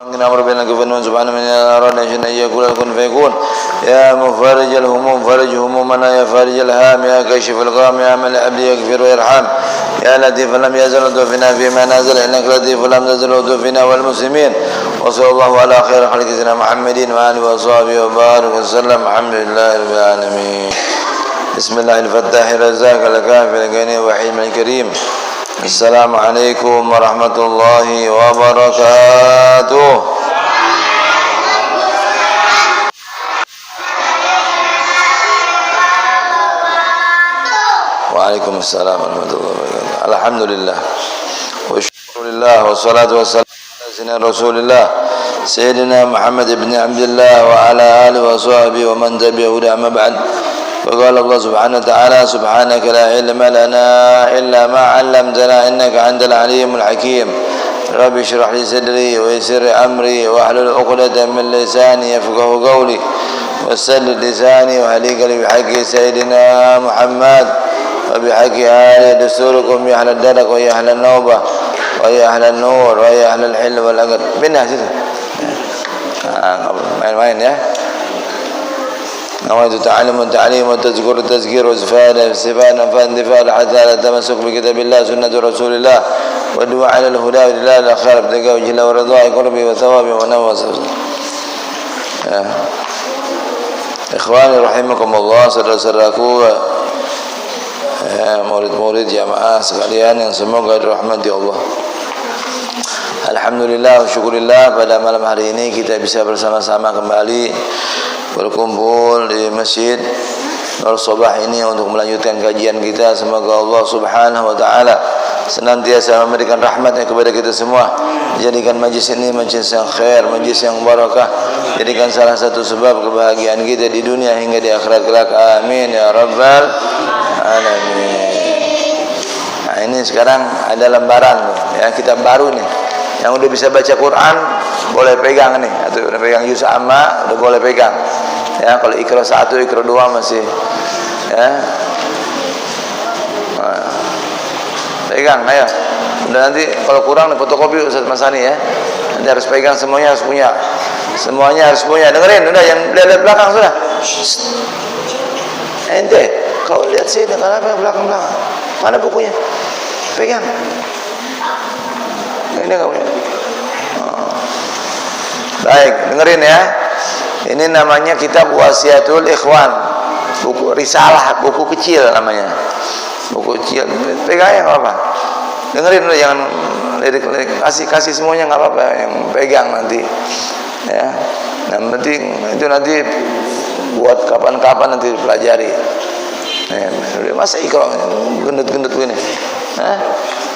أمر بينك وبينهم سبحانه من أراد أن يقول كن فيكون يا مفرج الهموم فرج همومنا يا فارج الهام يا كاشف الغام يا من العبد يغفر ويرحم يا لطيف لم يزل لطفنا فيما نزل إنك لطيف لم تزل لطفنا والمسلمين وصلى الله على خير خلق سيدنا محمد وآله وصحبه وبارك وسلم الحمد لله رب العالمين. بسم الله الفتاح الرزاق الكافي الغني الوحيد الكريم. Assalamualaikum warahmatullahi wabarakatuh. Waalaikumsalam warahmatullahi wabarakatuh. Alhamdulillah wa syukurillah wa salatu wassalamu ala sayyidina Rasulillah Sayyidina Muhammad ibn Abdullah wa ala alihi wa sahbihi wa man tabi'ahu amma ba'd. وقال الله سبحانه وتعالى سبحانك لا علم لنا إلا ما علمتنا إنك أنت العليم الحكيم. رب اشرح لي صدري ويسر أمري واحلل عقدة من لساني يفقهوا قولي وسدد لساني واهدي قلبي بحق سيدنا محمد وبحق آل دستوركم يا أهل الدرك ويا أهل النوبة ويا أهل النور ويا أهل الحل والعقد. Pindah situ. Main-main ya. نويت تعلم التعليم والتذكير التذكير واستفادة استفادة فاندفاع حتى لا تمسك بكتاب الله سنة رسول الله والدعاء على الهدى لله الخير ابتغاء وجه الله ورضاه قربه وثوابه ونوى. Ikhwani rahimakumullah, saudara-saudaraku, murid-murid jamaah sekalian yang semoga dirahmati Allah. Alhamdulillah wa syukurillah, pada malam hari ini kita bisa bersama-sama kembali berkumpul di Masjid Nur Sobah ini untuk melanjutkan kajian kita. Semoga Allah Subhanahu wa taala senantiasa memberikan rahmatnya kepada kita semua, jadikan majlis ini majlis yang khair, majlis yang barakah, jadikan salah satu sebab kebahagiaan kita di dunia hingga di akhirat kelak. Amin ya rabbal alamin. Nah, ini sekarang ada lembaran ya, kitab baru nih. Yang udah bisa baca Quran boleh pegang nih, atau udah pegang juz amma udah boleh pegang. Ya, kalau Iqra 1, Iqra 2 masih ya. Nah, pegang ayo. Udah nanti kalau kurang nih fotokopi Ustaz Masani ya. Nanti harus pegang semuanya, harus punya. Semuanya harus punya. Dengerin, udah yang lihat belakang sudah. Ente, kau lihat sini kenapa belakang-belakang? Mana bukunya? Pegang. Ini enggak punya. Baik, dengerin ya. Ini namanya kitab Wasiatul Ikhwan, buku risalah, buku kecil namanya, buku kecil. Pegang ya nggak apa, dengerin dulu, jangan lirik-lirik, kasih semuanya nggak apa-apa, yang pegang nanti, ya. Yang penting itu nanti buat kapan-kapan nanti dipelajari. Masa Iqra gendut-gendut gini,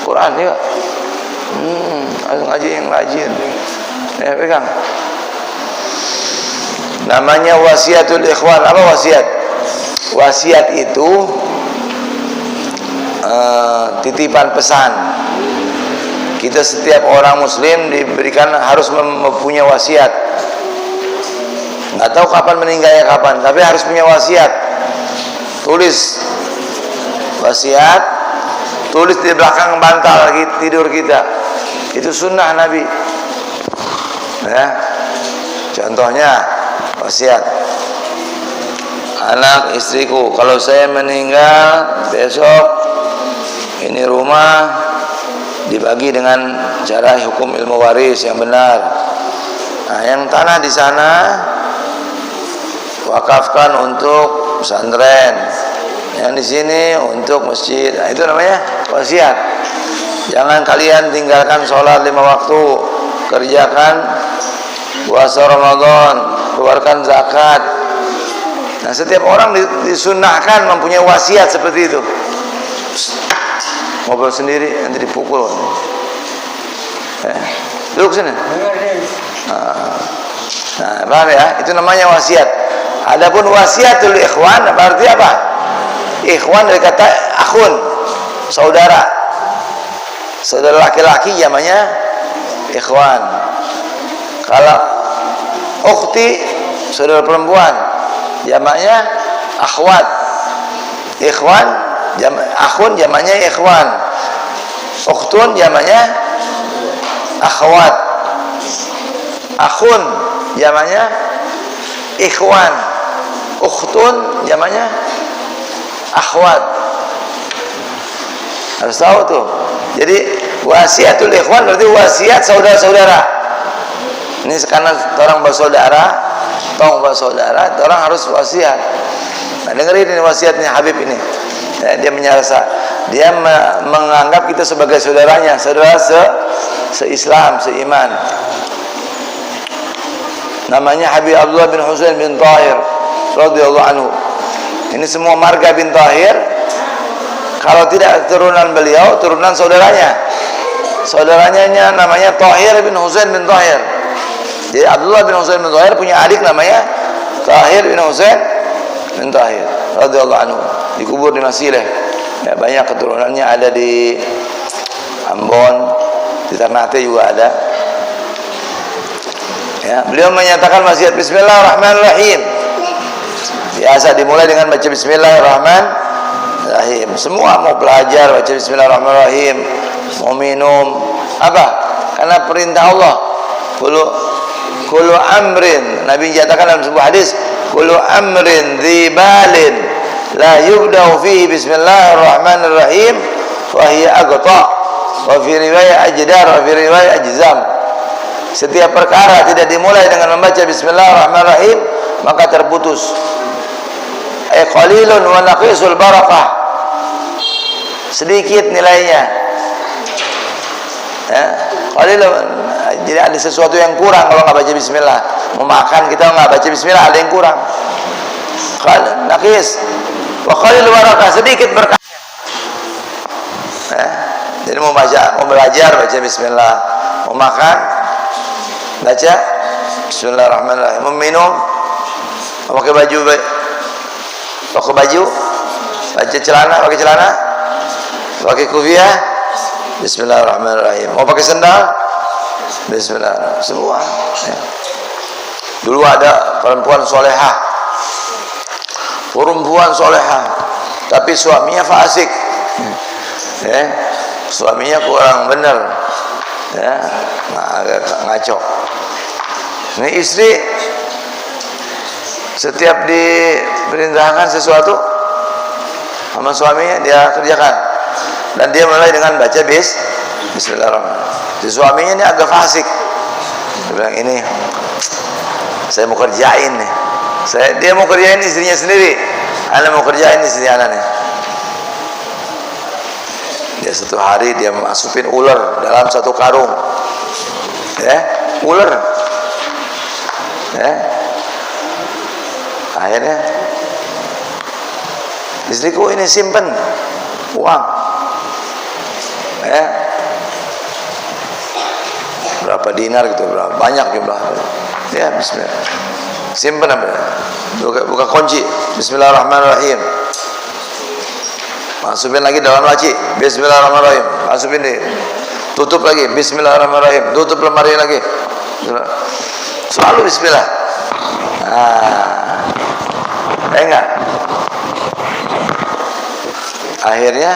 Quran juga, harus ngaji yang rajin, ya pegang. Namanya Wasiatul Ikhwan. Apa wasiat? Wasiat itu titipan pesan. Kita setiap orang muslim diberikan harus mempunyai wasiat. Nggak tahu kapan meninggalnya kapan, tapi harus punya wasiat. Tulis wasiat, tulis di belakang bantal tidur kita. Itu sunnah Nabi. Ya. Contohnya wasiat, anak istriku, kalau saya meninggal besok ini rumah dibagi dengan cara hukum ilmu waris yang benar. Nah, yang tanah di sana wakafkan untuk pesantren, yang di sini untuk masjid. Nah, itu namanya wasiat. Jangan kalian tinggalkan sholat 5 waktu, kerjakan puasa Ramadan, keluarkan zakat. Nah, setiap orang disunahkan mempunyai wasiat seperti itu. Ngobrol sendiri nanti dipukul. Duduk sini. Nah, paham ya? Itu namanya wasiat. Adapun wasiatul ikhwan berarti apa? Ikhwan dari kata akhun, saudara. Saudara laki-laki namanya ikhwan. Kalau ukhti, saudara perempuan, jamaknya akhwat. Ikhwan, akhun jamaknya ikhwan. Ukhtun jamaknya akhwat. Akhun jamaknya ikhwan, ukhtun jamaknya akhwat. Harus tahu tuh. Jadi wasiatul ikhwan berarti wasiat saudara-saudara. Ini sekarang orang bersaudara, orang harus wasiat. Nah, dengerin ini wasiatnya Habib ini. Ya, dia menyerasa, dia menganggap kita sebagai saudaranya, saudara se-Islam, seiman. Namanya Habib Abdullah bin Husain bin Tahir radhiyallahu anhu. Ini semua marga bin Tahir. Kalau tidak turunan beliau, turunan saudaranya. Saudaranya namanya Tahir bin Husain bin Tahir. Jadi Abdullah bin Husain bin Tahir punya adik namanya Tahir bin Husain bin Tahir radhiyallahu anhu. Dikubur di Masileh. Ya, banyak keturunannya ada di Ambon, di Ternate juga ada. Ya, beliau menyatakan wasiat Bismillahirrahmanirrahim. Biasa dimulai dengan baca Bismillahirrahmanirrahim. Semua mau belajar baca Bismillahirrahmanirrahim, mau minum apa? Karena perintah Allah. Kullu amrin, Nabi menyatakan dalam sebuah hadis, kullu amrin dzibalin la yubda'u fihi Bismillahirrahmanirrahim fa hiya aqta' wa fi riwayat ajdar wa fi riwayat ajzam. Setiap perkara tidak dimulai dengan membaca Bismillahirrahmanirrahim maka terputus. Qalilun wa naqisul barakah, sedikit nilainya. Ya, qalilun, jadi ada sesuatu yang kurang kalau nggak baca Bismillah. Mau makan kita nggak baca Bismillah, ada yang kurang. Naqis wa qalilul barakah, sedikit berkah. Ya, jadi mau belajar baca Bismillah, mau makan baca Bismillahirrahmanirrahim, mau minum, pakai baju baca celana, pakai kufiah Bismillahirrahmanirrahim, mau pakai sendal Bismillah, semua. Ya. Dulu ada perempuan solehah, tapi suaminya fasik. Ya, suaminya kurang benar. Ya, agak ngaco. Ini istri setiap diperintahkan sesuatu sama suaminya dia kerjakan, dan dia mulai dengan baca Bismillahirrahmanirrahim. Si suaminya ini agak fasik. Dia bilang, ini saya mau kerjain nih. Dia mau kerjain istrinya sendiri. Ana mau kerjain istri anaknya. Dia satu hari dia masukin ular dalam satu karung. Ya, ular. Ya. Akhirnya istriku ini simpen uang. Ya. Berapa dinar gitu, berapa banyak jumlah. Ya, bismillah. Simpan apa? Buka kunci. Bismillahirrahmanirrahim. Masukin lagi dalam laci. Bismillahirrahmanirrahim. Masukin di. Tutup lagi. Bismillahirrahmanirrahim. Tutup lemari lagi. Selalu bismillah. Enggak. Akhirnya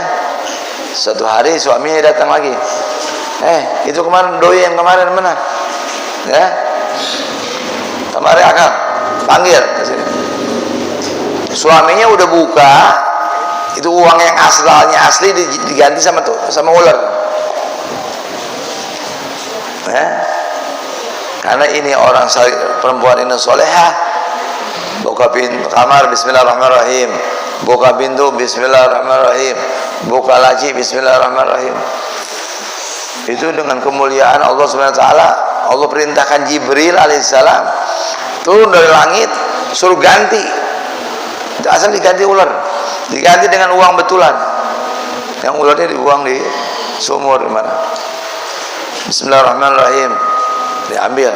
suatu hari suaminya datang lagi. Itu kemarin doi yang kemarin mana? Ya, kemarin akang panggil ke sini. Suaminya udah buka, itu uang yang asli diganti sama ular. Ya, karena ini orang perempuan ini solehah, buka pintu kamar Bismillahirrahmanirrahim, buka pintu Bismillahirrahmanirrahim, buka laci Bismillahirrahmanirrahim. Itu dengan kemuliaan Allah SWT. Allah perintahkan Jibril alaihissalam turun dari langit suruh ganti. Itu asal diganti ular, diganti dengan uang betulan. Yang ularnya dibuang di sumur di mana. Bismillahirrahmanirrahim, diambil,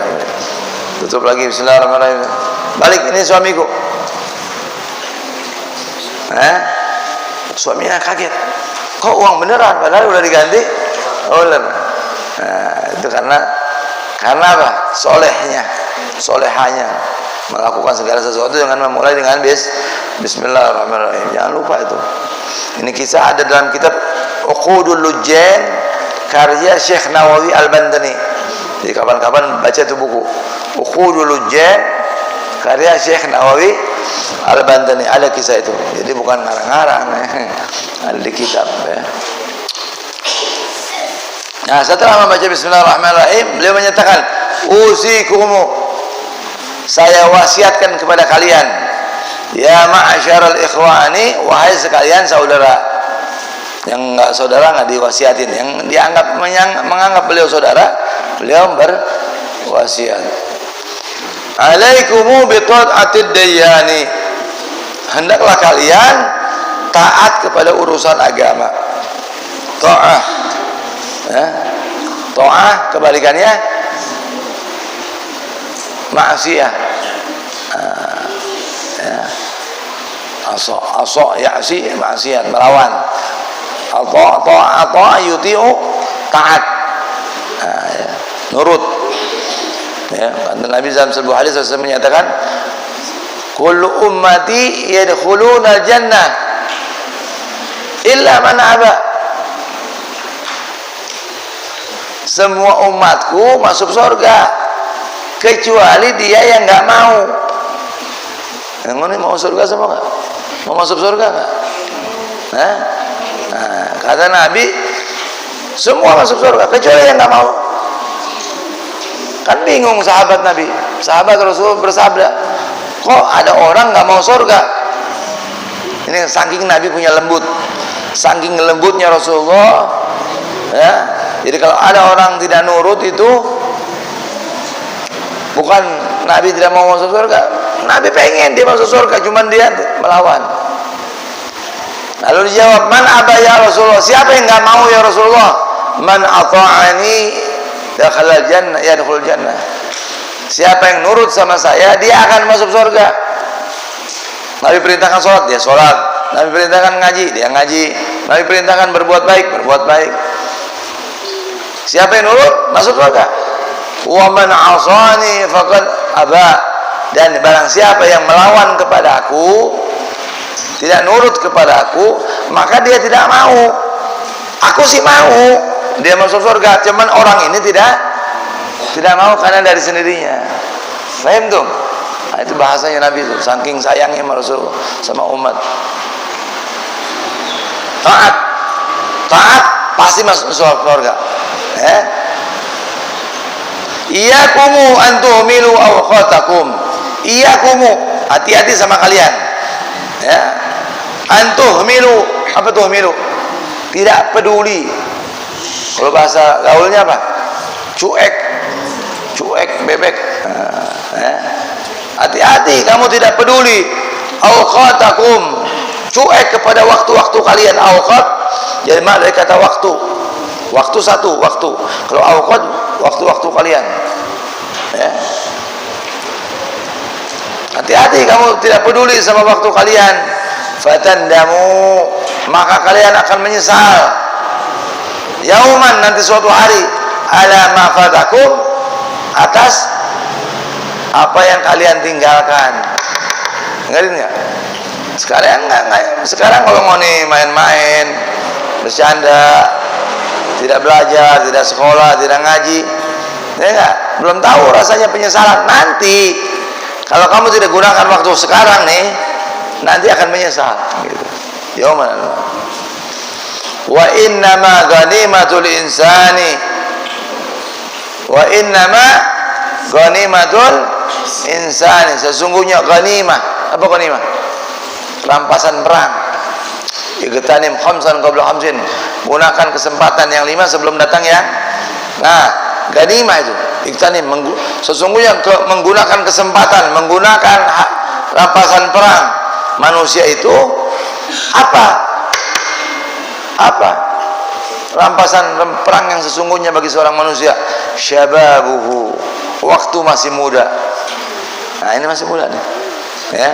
tutup lagi Bismillahirrahmanirrahim. Balik, ini suamiku. Suaminya kaget, kok uang beneran padahal udah diganti ular. Nah, itu karena apa? Solehahnya melakukan segala sesuatu dengan memulai dengan Bismillahirrahmanirrahim. Jangan lupa itu. Ini kisah ada dalam kitab Uqudul Lujjan karya Syekh Nawawi Al-Bandani. Jadi kapan-kapan baca itu buku Ukhudul Jan karya Syekh Nawawi Al-Bantani, ada kisah itu. Jadi bukan ngarang-ngarang, ada di kitab ya. Nah, setelah membaca Bismillahirrahmanirrahim, beliau menyatakan, "Usikumu, saya wasiatkan kepada kalian, ya ma'asyaral ikhwani, wahai sekalian saudara." Yang enggak saudara enggak diwasiatin, yang dianggap menganggap beliau saudara, beliau berwasiat. Alaikumu bi ta'atid dayani, hendaklah kalian taat kepada urusan agama. Ta'ah, ya. Ta'ah kebalikannya maksiyah. Ya. Asa ya'si, maksiat, melawan. Ta'a yuti'u, taat, ya. Nurut. Ya, Nabi dalam sebuah hadis menyatakan, kullu ummati yadkhuluna jannah illa man aba. Semua umatku masuk surga kecuali dia yang enggak mau. Yang mana mau surga semua enggak? Mau masuk surga enggak? Nah, kata Nabi, semua masuk surga kecuali yang enggak mau. Kan bingung sahabat Nabi, sahabat Rasul bersabda, kok ada orang nggak mau surga? Ini saking Nabi punya lembut, saking lembutnya Rasulullah, ya. Jadi kalau ada orang tidak nurut itu bukan Nabi tidak mau masuk surga, Nabi pengen dia masuk surga, cuman dia melawan. Lalu dijawab, man aba ya Rasulullah, siapa yang nggak mau ya Rasulullah? Man ata'ani dakhalal jannah, yadkhul jannah. Siapa yang nurut sama saya, dia akan masuk surga. Nabi perintahkan sholat, dia sholat. Nabi perintahkan ngaji, dia ngaji. Nabi perintahkan berbuat baik, berbuat baik. Siapa yang nurut, masuk surga. Wa man 'asani faqad aba. Dan barang siapa yang melawan kepada aku, tidak nurut kepada aku, maka dia tidak mau. Aku sih mau dia masuk surga, cuman orang ini tidak mau karena dari sendirinya. Paham tuh? Nah, itu bahasanya Nabi itu, saking sayangnya Rasul sama umat. Taat pasti masuk surga. Iyakumu antumilu awqatakum. Iyakumu, hati-hati sama kalian. Ya. Antumilu, apa tuh milu? Tidak peduli. Kalau bahasa gaulnya apa? Cuek, bebek. Hati-hati, kamu tidak peduli. Awqatakum, cuek kepada waktu-waktu kalian. Awqat, jadi mak dari kata waktu. Waktu satu, waktu. Kalau awqat, waktu-waktu kalian. Ya. Hati-hati, kamu tidak peduli sama waktu kalian. Fatandamu, maka kalian akan menyesal. Yauman, nanti suatu hari, ala ma fatakum, atas apa yang kalian tinggalkan. Dengerin nggak? Sekarang kalau mau nih main-main, bercanda, tidak belajar, tidak sekolah, tidak ngaji, ya enggak? Belum tahu rasanya penyesalan. Nanti kalau kamu tidak gunakan waktu sekarang nih, nanti akan menyesal. Gitu. Yauman. Wa innama ghanimatul insani, wa innama ghanimatul insani, sesungguhnya ghanimah. Apa ghanimah? Rampasan perang. Igtanim khamsan qabla khamsin, gunakan kesempatan yang 5 sebelum datang yang. Nah, ghanimah itu igtanim, sesungguhnya menggunakan kesempatan, menggunakan rampasan perang. Manusia itu apa rampasan perang yang sesungguhnya bagi seorang manusia? Syababuhu, waktu masih muda. Nah, ini masih muda nih, ya.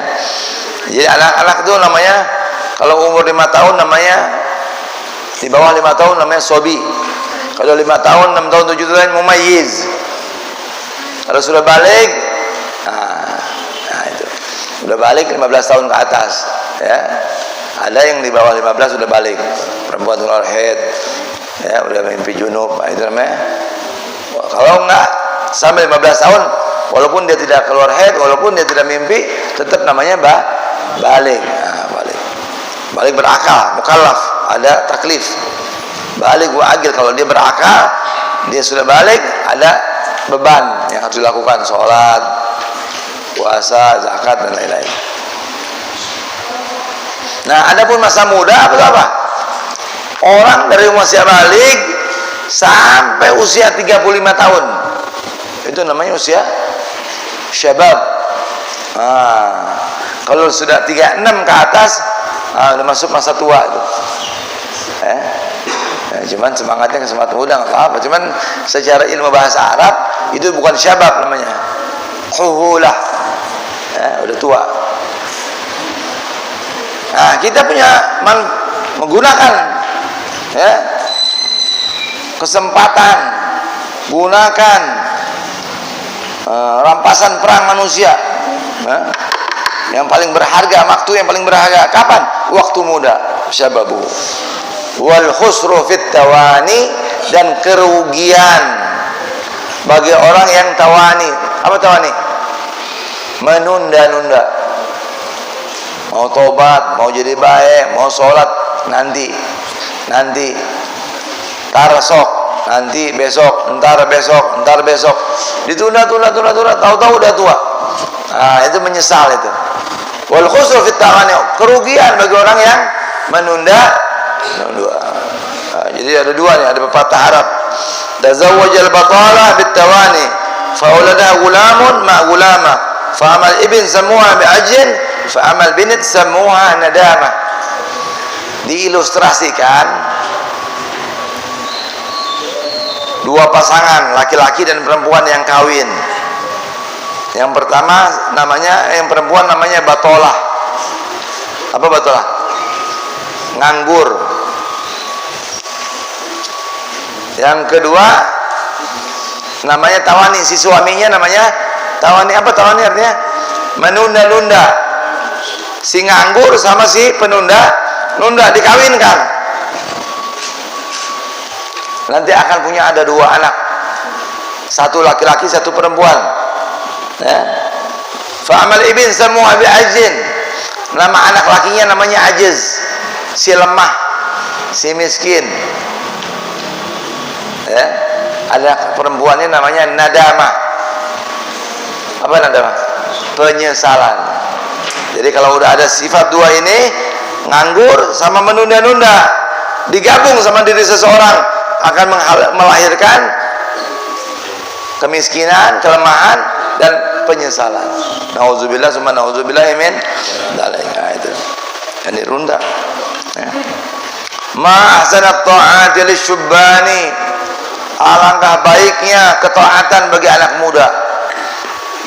Jadi anak-anak itu namanya, kalau umur 5 tahun namanya, di bawah 5 tahun namanya sobi. Kalau 5 tahun, 6 tahun, 7 tahun mumayyiz. Kalau sudah balik, nah itu sudah balik 15 tahun ke atas, ya. Ada yang di bawah 15 sudah balik, perempuan keluar haid, ya, udah mimpi junub. Nah, itu namanya Kalau enggak sampai 15 tahun, walaupun dia tidak keluar haid, walaupun dia tidak mimpi, tetap namanya balik. Nah, balik berakal, mukallaf, ada taklif. Balik wa agil, kalau dia berakal, dia sudah balik, ada beban yang harus dilakukan, sholat, puasa, zakat dan lain-lain. Nah, adapun masa muda apa? Orang dari usia balik sampai usia 35 tahun. Itu namanya usia syabab. Kalau sudah 36 ke atas, udah masuk masa tua itu. Cuman semangatnya ke semangat muda nggak apa-apa. Cuman secara ilmu bahasa Arab itu bukan syabab namanya. Huhulah. Udah tua. Nah, kita punya menggunakan kesempatan, gunakan rampasan perang manusia yang paling berharga, waktu yang paling berharga kapan? Waktu muda, syababu. Wal khusru fit tawani, dan kerugian bagi orang yang tawani. Apa tawani? Menunda-nunda. Mau tobat, mau jadi baik, mau sholat nanti, tarsok, nanti besok, ntar besok, ditunda, tahu-tahu udah tua. Nah, itu menyesal itu. Wal khusru fit tawani, kerugian bagi orang yang menunda. Nah, jadi ada dua nih, ada pepatah Arab. Tazawwajal batala bit tawani, fa uladaha gulamun ma gulama, fa amal ibn samuha bi ajin, fa amal binit samuha nadama. Diilustrasikan dua pasangan laki-laki dan perempuan yang kawin. Yang pertama yang perempuan namanya batolah. Apa batolah? Nganggur. Yang kedua namanya tawani, si suaminya namanya tawani. Apa tawani artinya? Menunda-nunda. Si nganggur sama si penunda dikawinkan. Nanti akan punya ada dua anak, satu laki-laki, satu perempuan. Fa'amal ibn semua bi ajin, nama anak lakinya namanya ajiz, si lemah, si miskin. Ada perempuannya namanya nadamah. Apa nadamah? Penyesalan. Jadi kalau udah ada sifat dua ini, nganggur sama menunda-nunda, digabung sama diri seseorang, akan melahirkan kemiskinan, kelemahan, dan penyesalan. Nauzubillah summa nauzubillah min dzalik. Itu yang dirunda. Ma ahsanat ta'ati lisyubbani, alangkah baiknya ketaatan bagi anak muda.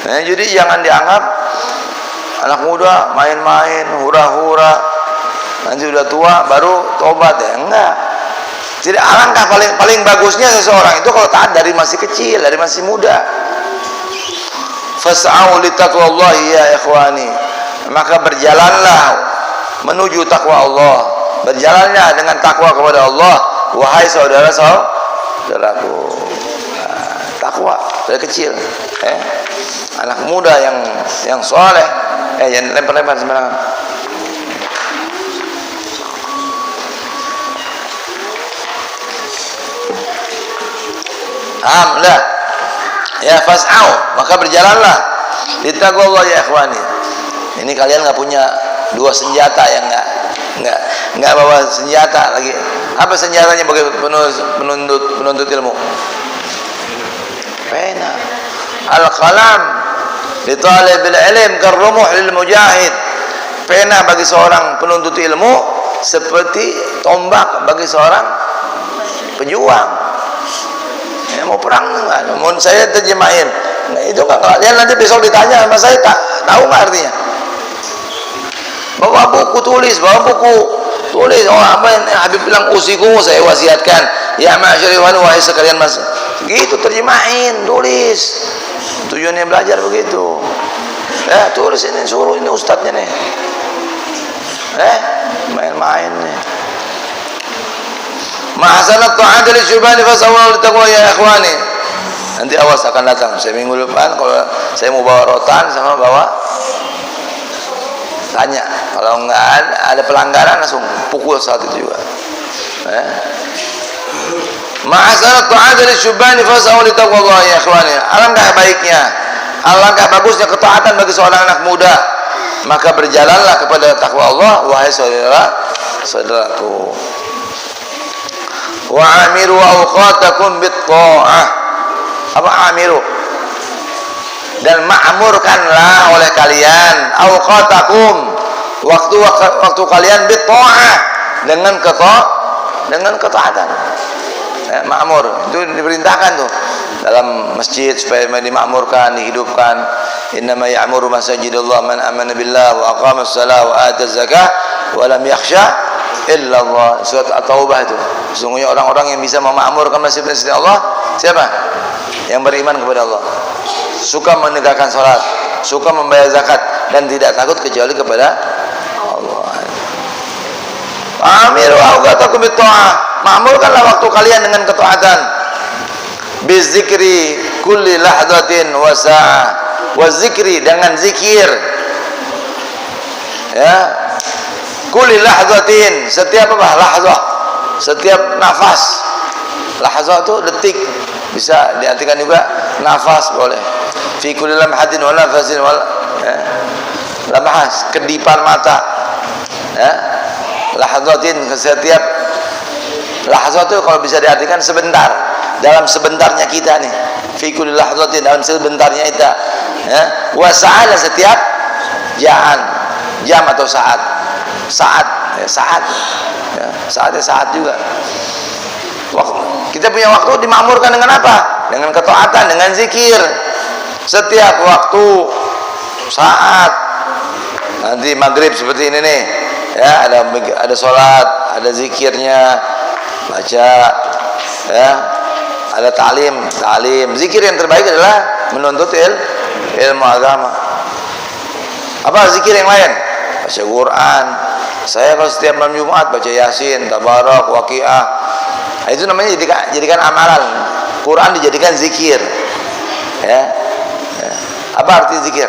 Jadi jangan dianggap anak muda main-main, hura-hura, nanti udah tua baru tobat, enggak. Jadi alangkah paling bagusnya seseorang itu kalau taat dari masih kecil, dari masih muda. Fas'au li taqwallahi ya ikhwani, maka berjalanlah menuju takwa Allah, berjalanlah dengan takwa kepada Allah, wahai saudara-saudaraku. Takwa dari kecil, anak muda yang soleh, jangan lempar-lempar sembarangan. Alhamdulillah. Ya fas'au, maka berjalanlah di taqwa Allah ya ikhwani. Ini kalian nggak punya dua senjata yang nggak bawa senjata lagi. Apa senjatanya bagi penuntut ilmu? Pena. Al-qalam li talibil ilm karrumuh lil mujahid. Pena bagi seorang penuntut ilmu seperti tombak bagi seorang pejuang. Mau perang enggak? Mau saya terjemahin. Nah, itu enggak, kalian nanti besok ditanya sama saya, tahu enggak artinya? Bawa buku tulis. Oh, apa yang Habib bilang usiku, saya wasiatkan. Ya ma'asyari wahai sekalian mas. Gitu terjemahin, tulis. Tujuannya belajar begitu. Tulis ini, suruh ini ustadznya nih. Main-main nih. Ma'asanat ta'adil syubani fasawal taqwa ya ikhwani. Nanti awas akan datang. Saya minggu depan kalau saya mau bawa rotan sama bawa tanya. Kalau nggak ada pelanggaran langsung pukul saat itu juga. Ma'asal ta'at li syubani fas'au li taqwallah ya ikhwani. Alangkah baiknya, alangkah bagusnya ketaatan bagi seorang anak muda. Maka berjalanlah kepada takwa Allah wahai saudara-saudaraku. Wa amiru awqatakum bit ta'ah. Apa amiru? Dan ma'murkanlah oleh kalian awqatakum waktu kalian bit ta'ah dengan ketaatan. Ma'mur itu diperintahkan tuh dalam masjid supaya dimakmurkan, dihidupkan. Innama ya'muru masajidallah man amana billah wa aqama as-salah wa ata az-zakah wa lam yakhsha illa Allah. Surat At-Taubah itu. Sesungguhnya orang-orang yang bisa memakmurkan masjid-masjid Allah siapa? Yang beriman kepada Allah, suka menegakkan salat, suka membayar zakat dan tidak takut kecuali kepada Allah. Amiru awqatakum bit ta'ah. Makmurkanlah waktu kalian dengan ketaatan. Bizikri kulli lahdatin wa sa'ah. Wa zikri dengan zikir. Ya. Kulli lahdatin, setiap apa? Lahdah. Setiap nafas. Lahzah itu detik. Bisa diartikan juga nafas boleh. Fi kulli lamhatin wa nafasin wa lamhas, kedipan mata. Ya. Lahzatin, setiap lahzah itu kalau bisa diartikan sebentar, dalam sebentarnya kita nih, fi kulli lahzatin, dalam sebentarnya kita, ya. Wa sa'ala, setiap jam atau saat, ya, saat, ya, saatnya saat juga. Kita punya waktu dimakmurkan dengan apa? Dengan ketaatan, dengan zikir. Setiap waktu, saat. Nanti maghrib seperti ini nih, ya, ada sholat, ada zikirnya, baca, ya, ada ta'lim. Zikir yang terbaik adalah menuntut ilmu agama. Apa zikir yang lain? Baca Quran. Saya kalau setiap malam Jumat baca Yasin, Tabarak, Waqiah. Itu namanya jadikan amalan. Quran dijadikan zikir. Ya. Apa arti zikir?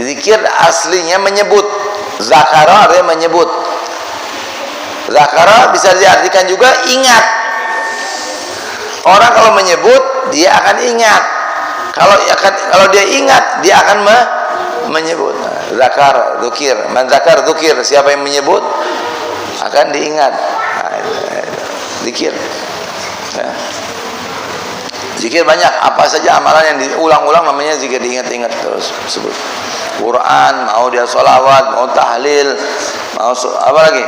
Zikir aslinya menyebut. Zakara artinya menyebut. Zakara bisa diartikan juga ingat. Orang kalau menyebut dia akan ingat. Kalau dia ingat dia akan menyebut. Zakar, dzukir, man zakar dzukir. Siapa yang menyebut akan diingat. Zikir. Ya. Zikir banyak, apa saja amalan yang diulang-ulang namanya zikir, diingat-ingat terus sebut. Quran, mau dia sholawat, mau tahlil, mau apa lagi?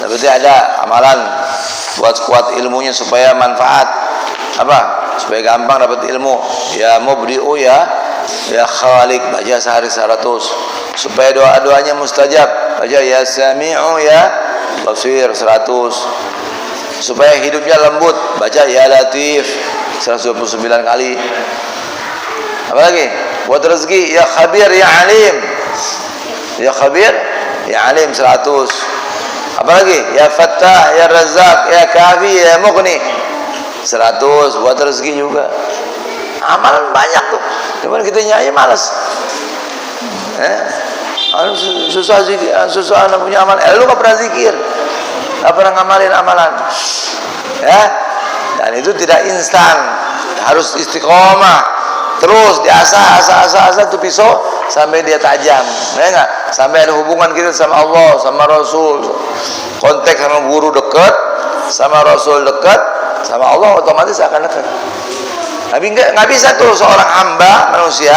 Berarti ada amalan buat kuat ilmunya supaya manfaat. Apa? Supaya gampang dapat ilmu. Ya mubdi'u ya khaliq, baca sehari 100. Supaya doa-doanya mustajab, baca ya sami'u ya basir 100. Supaya hidupnya lembut, baca ya latif 129 kali. Apa lagi? Buat rezeki ya khabir ya alim. Ya khabir ya alim 100. Apa lagi? Ya fattah ya razzaq ya kafi ya mughni 100. Buat rezeki juga. Amalan banyak tuh. Cuman kita nyanyi malas. Susah anak punya amal. Lu gak pernah zikir, gak pernah ngamalin amalan, ya. Dan itu tidak instan, harus istiqomah, terus diasah tuh pisau sampai dia tajam, ya enggak? Sampai ada hubungan kita sama Allah, sama Rasul, kontak sama guru dekat, sama Rasul dekat, sama Allah otomatis akan dekat. Tapi nggak bisa tuh seorang hamba manusia,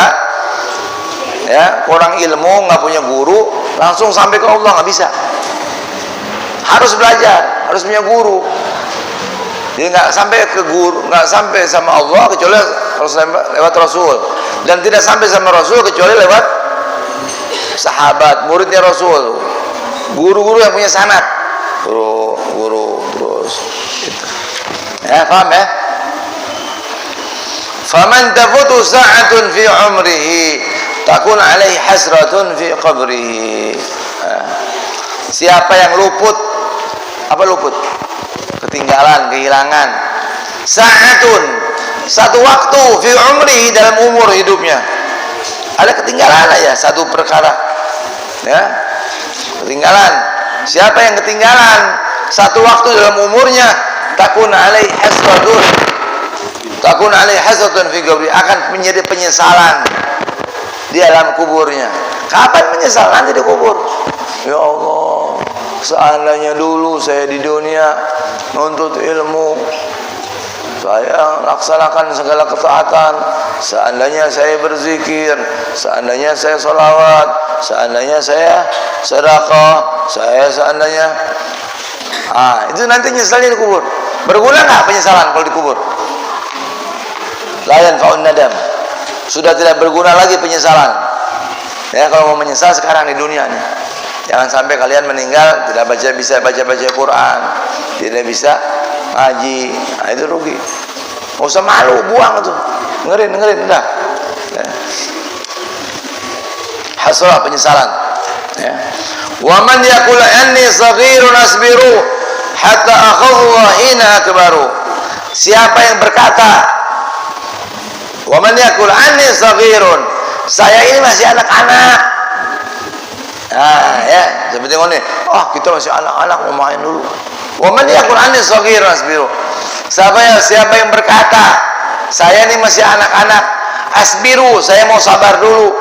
ya, kurang ilmu, nggak punya guru, langsung sampai ke Allah, nggak bisa. Harus belajar, harus punya guru. Jadi nggak sampai ke guru, nggak sampai sama Allah kecuali lewat Rasul, dan tidak sampai sama Rasul kecuali lewat sahabat, muridnya Rasul, guru-guru yang punya sanad, guru terus. Gitu. Ya, paham ya? Faman tafutu sa'atun fi umrihi takun alaihi hasratun fi qabrihi. Siapa yang luput, apa luput? Ketinggalan, kehilangan Sa'atun, satu waktu, fi umri, dalam umur hidupnya. Ada ketinggalan aja satu perkara, ya, ketinggalan. Siapa yang ketinggalan satu waktu dalam umurnya, takun alaihi hasratun, takun alaihi hasratun fi qabri, akan menjadi penyesalan di alam kuburnya. Kapan menyesal? Nanti di kubur. Ya Allah, seandainya dulu saya di dunia menuntut ilmu, saya laksanakan segala ketaatan, seandainya saya berzikir, seandainya saya sholawat, seandainya saya sedekah, seandainya, itu nanti nyesalnya di kubur. Berguna nggak penyesalan kalau di kubur? La yanfa'un nadam, sudah tidak berguna lagi penyesalan. Ya, kalau mau menyesal sekarang di dunia nih, jangan sampai kalian meninggal tidak bisa baca Quran, tidak bisa ngaji, itu rugi. Nggak usah malu, buang itu, dengerin udah. Ya. Hasrah, penyesalan. Ya. Wa man yaqul anni saghirun asbiru hatta akhadha hina akbaru. Siapa yang berkata, wa man yaqul anni saghirun, saya ini masih anak-anak. Ya, seperti ini. Kita masih anak-anak, mau main dulu. Wa man yaqul anni saghirun asbiru. Siapa yang berkata, saya ini masih anak-anak, asbiru, saya mau sabar dulu.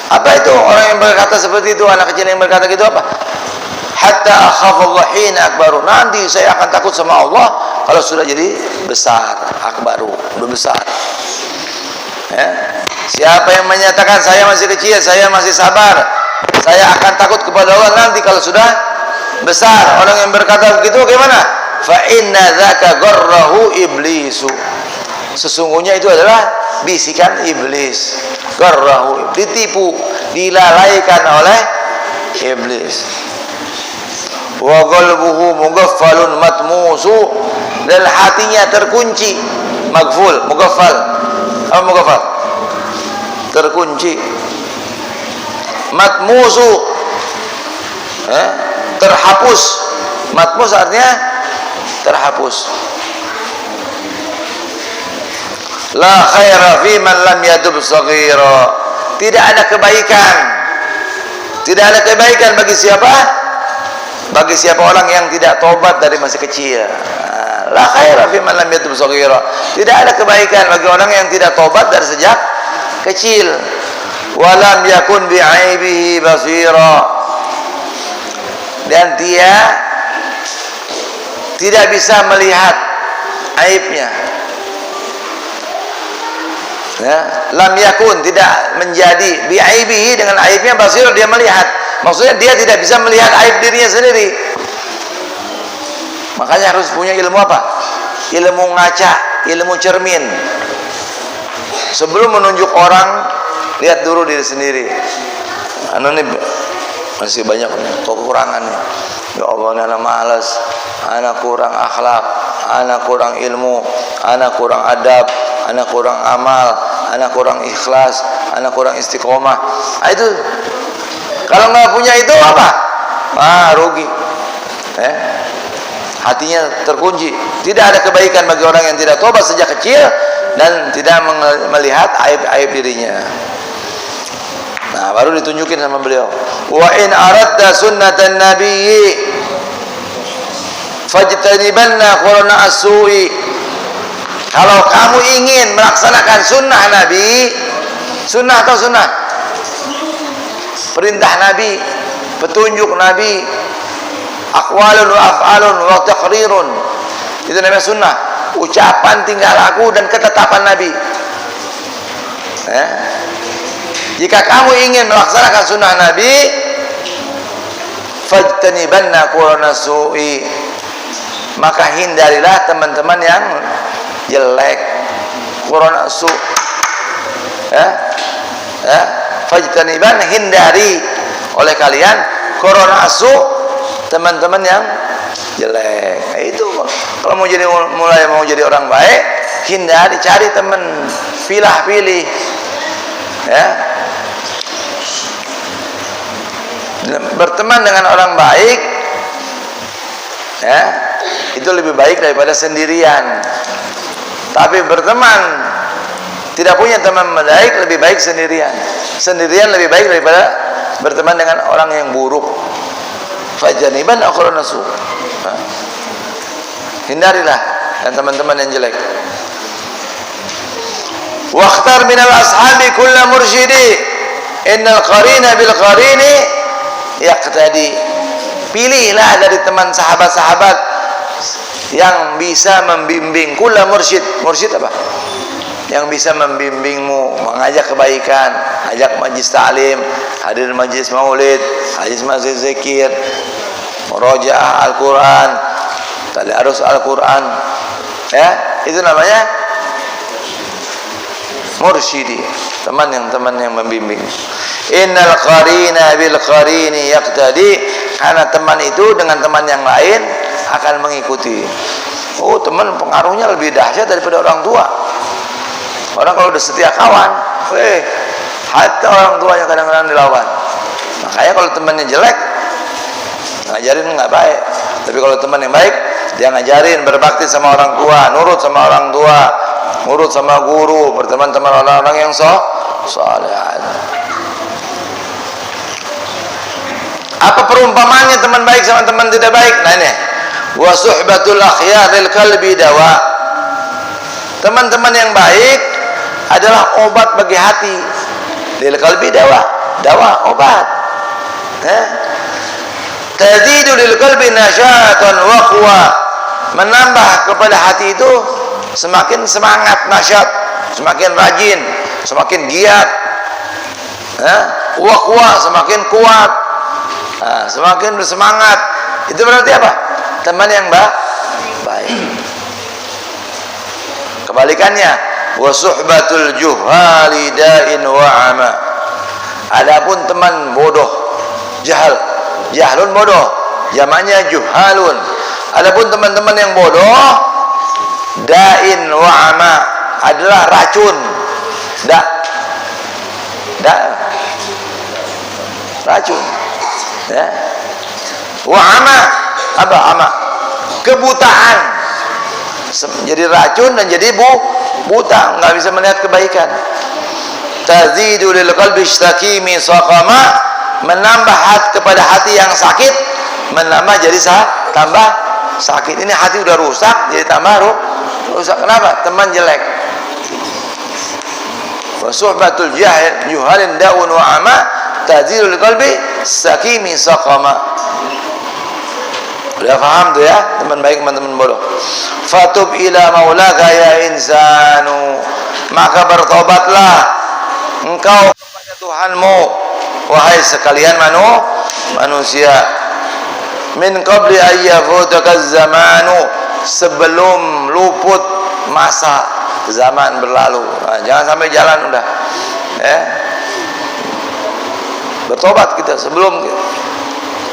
Apa itu orang yang berkata seperti itu? Anak kecil yang berkata gitu apa? Hatta akhafallah hina akbaru. Nanti saya akan takut sama Allah kalau sudah jadi besar. Akbaru, udah besar. Siapa yang menyatakan saya masih kecil, saya masih sabar, saya akan takut kepada Allah nanti kalau sudah besar. Orang yang berkata begitu bagaimana? Fa inna dzaka gharrahu iblisu. Sesungguhnya itu adalah bisikan iblis. Gharrahu, ditipu, dilalaikan oleh iblis. Wa qalbuhu mughaffalun matmusu, dan hatinya terkunci. Maghful, mughaffal. Apa mughaffal? Terkunci. Matmusu, terhapus. Matmus artinya terhapus. La khaira fi man lam yatub saghira. Tidak ada kebaikan. Tidak ada kebaikan bagi siapa? Bagi siapa orang yang tidak tobat dari masih kecil. La khaira fi man lam yatub saghira. Tidak ada kebaikan bagi orang yang tidak tobat dari sejak kecil. Walam yakun bi'aibihi basira. Dan dia tidak bisa melihat aibnya. Lam yakun, tidak menjadi bi'aibihi, dengan aibnya, basir, dia melihat. Maksudnya dia tidak bisa melihat aib dirinya sendiri. Makanya harus punya ilmu apa? Ilmu ngaca, ilmu cermin. Sebelum menunjuk orang, lihat dulu diri sendiri. Nih masih banyak kekurangan nih. Ya Allah, ini anak malas, anak kurang akhlak, anak kurang ilmu, anak kurang adab, anak kurang amal, anak kurang ikhlas, anak kurang istiqomah. Itu kalau nggak punya itu apa? Rugi. Hatinya terkunci. Tidak ada kebaikan bagi orang yang tidak tobat sejak kecil dan tidak melihat aib-aib dirinya. Nah, baru ditunjukin sama beliau. Wa in aradda sunnatan nabiyyi fajtanibanna qurana as-su'i. Kalau kamu ingin melaksanakan sunnah Nabi, sunnah atau sunnah, perintah Nabi, petunjuk Nabi, aqwalun wa af'alun wa taqrirun, itu namanya sunnah. Ucapan, tingkah laku, dan ketetapan Nabi. Jika kamu ingin melaksanakan sunnah Nabi, fajtanibanna qurana su'i, maka hindarilah teman-teman yang jelek. Qurana su, fajtaniban, hindari oleh kalian, qurana su, teman-teman yang jelek. Itu kalau mau jadi orang baik, hindari, cari teman, pilih, berteman dengan orang baik, itu lebih baik daripada sendirian. Tapi berteman, tidak punya teman baik, lebih baik sendirian. Sendirian lebih baik daripada berteman dengan orang yang buruk. Fajaniban aqrana su. Hindarilah dan teman-teman yang jelek. Wakhtar minal ashabi kulla mursyidi, innal qarina bil qarini yaqtadi. Pilihlah dari teman sahabat-sahabat yang bisa membimbing. Kulla mursyid. Mursyid apa? Yang bisa membimbingmu, mengajak kebaikan, ajak majlis ta'lim, hadir majlis maulid, majlis zikir, murojaah Al-Quran, tadarus Al-Quran, ya, itu namanya mursyidi, teman yang membimbing. Innal qarina bil qarini yaqtadi, karena teman itu dengan teman yang lain akan mengikuti. Oh, teman pengaruhnya lebih dahsyat daripada orang tua. Orang kalau udah setia kawan, hatta orang tuanya kadang-kadang dilawan. Makanya kalau temannya jelek, ngajarin nggak baik. Tapi kalau teman yang baik, dia ngajarin, berbakti sama orang tua, nurut sama orang tua, nurut sama guru, berteman-teman orang-orang yang saleh. Apa perumpamaannya teman baik sama teman tidak baik? Nah ini, wa suhbatul akhyaril qalbi dawa. Teman-teman yang baik adalah obat bagi hati. Lil qalbi dawa obat. Tazidu lil qalbi nasyatan wa quwa. Menambah kepada hati itu semakin semangat, nasyat, semakin rajin, semakin giat. Wa quwa, semakin kuat. Semakin bersemangat. Itu berarti apa? Teman yang baik. Kebalikannya, wa suhbatul juhali da'in wa ama. Adapun teman bodoh, jahlun bodoh, jamaknya juhalun. Adapun teman-teman yang bodoh, da'in wa ama, adalah racun. Racun, ya. Wa ama, apa ama? Kebutaan. Jadi racun dan jadi buta, nggak bisa melihat kebaikan. Tazidu lil qalbi istakimi saqama, menambah kepada hati yang sakit, menambah jadi tambah sakit. Ini hati udah rusak jadi tambah rusak. Kenapa? Teman jelek. Wa suhbatul juhalin daun wa ama, tazidu lil qalbi istakimi saqama. Udah paham tuh ya, teman baik teman bodoh. Fatub ila maulaka ya insanu, maka bertobatlah engkau kepada Tuhanmu, wahai sekalian manusia. Min qabli ayyafutaka zamanu, sebelum luput masa zaman berlalu. Nah, jangan sampai jalan udah. Bertobat kita sebelum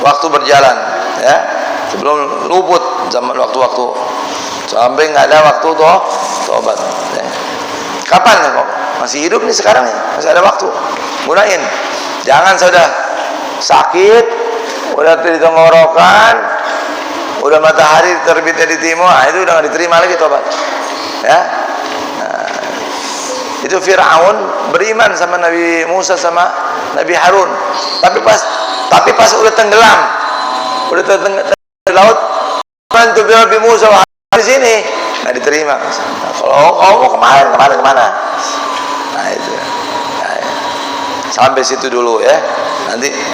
waktu berjalan, ya. Sebelum luput zaman waktu-waktu, sampai nggak ada waktu tobat. Kapan kok? Masih hidup nih sekarang ya, masih ada waktu. Gunain. Jangan sudah sakit, udah di tenggorokan, udah matahari terbitnya di timur, itu udah nggak diterima lagi tobat. Ya. Nah, itu Fir'aun beriman sama Nabi Musa sama Nabi Harun. Tapi pas udah tenggelam, udah di laut, bantu Nabi Musa di sini nggak diterima. Nah, kalau mau kemana? Nah itu. Nah, sampai situ dulu ya. Nanti